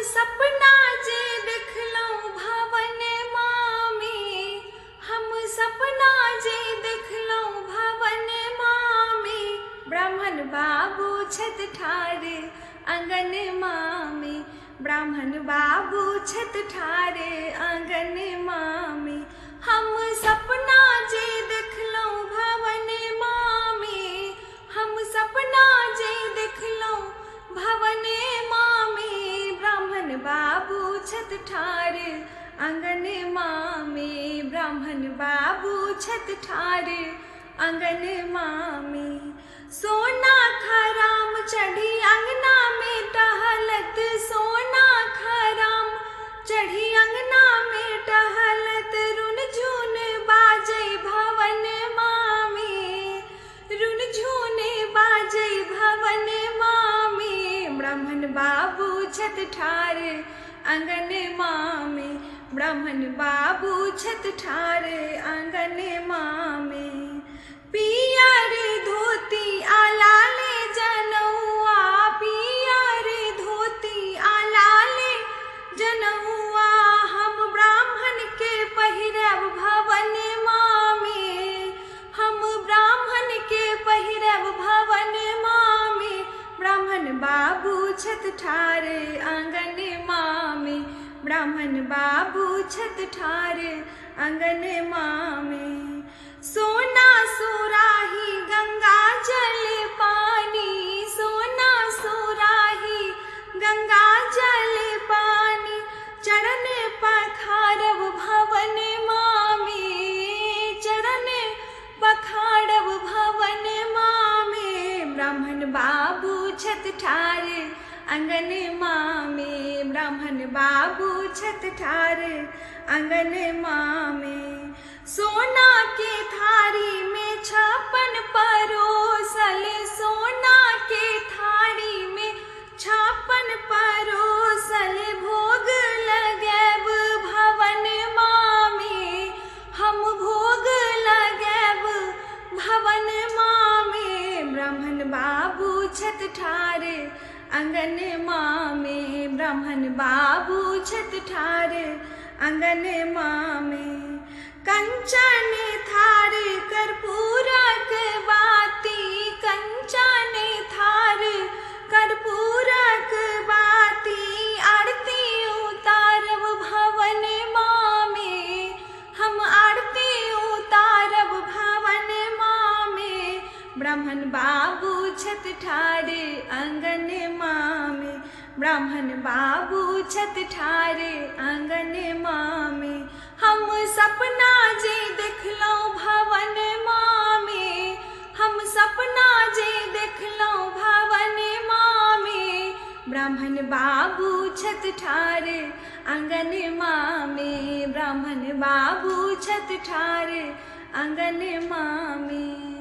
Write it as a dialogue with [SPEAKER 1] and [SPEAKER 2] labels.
[SPEAKER 1] सपना जे देखलहुँ भवन मामी, हम सपना जे देखलहुँ भवन मामी, ब्राह्मण बाबू छत ठारे आंगन मामी, ब्राह्मण बाबू छत ठारे आंगन मामी, हम सपना जे देखलहुँ भवन मामी, हम सपना जे देखलहुँ भवन मामी, ब्राह्मण बाबू छत ठारे आंगन मामी, ब्राह्मण बाबू छत ठारे आंगन मामी, सोना खराम चढ़ी अंगना में टहलत, सोना खराम चढ़ी अंगना में टहलत, रुन झून बाजै भवन मामी, रुन झून बाजै भवन मामी, ब्राह्मण बाबू छत ठारे आंगन मामी, ब्राह्मण बाबू छत ठारे आंगन मामी, पियर धोती आलाले जनौआ, पियर धोती आलाले जनौआ, हम ब्राह्मण के पहिरब भवन मामी, हम ब्राह्मण के पहिरब भवन मामी, ब्राह्मण बाबू छत ठारे आंगन मामी, ब्राह्मण बाबू छत ठारे आंगन मामी, सोना सुराही गंगा जल पानी, सोना सुराही गंगा जल पानी, चरण पखारब भवन मामी, चरण पखारब भवन मामी, ब्राह्मण बाबू छत ठारे आंगन मामी, ब्राह्मण बाबू छत ठारे आंगन मामी, सोना के थारी में 56 परोसल, सोना के थारी में 56 परोसल, भोग लगैब भवन मामी, हम भोग लगैब भवन मामी, ब्राह्मण बाबू छत ठारे आंगन मामी, ब्राह्मण बाबू छत ठारे आंगन मामी, कंचन थार कर्पूरक बाती, कंचन थार कर्पूरक बाती, आरती उतारब भवन मामी, हम आरती उतारब भवन मामी, ब्राह्मण बाबू छत ठारे आंगन मामी, ब्राह्मण बाबू छत ठारे आंगन मामी, हम सपना जे देखलहुँ भवन मामी, हम सपना जे देखलहुँ भवन मामी, ब्राह्मण बाबू छत ठारे आंगन मामी, ब्राह्मण बाबू छत ठारे आंगन मामी।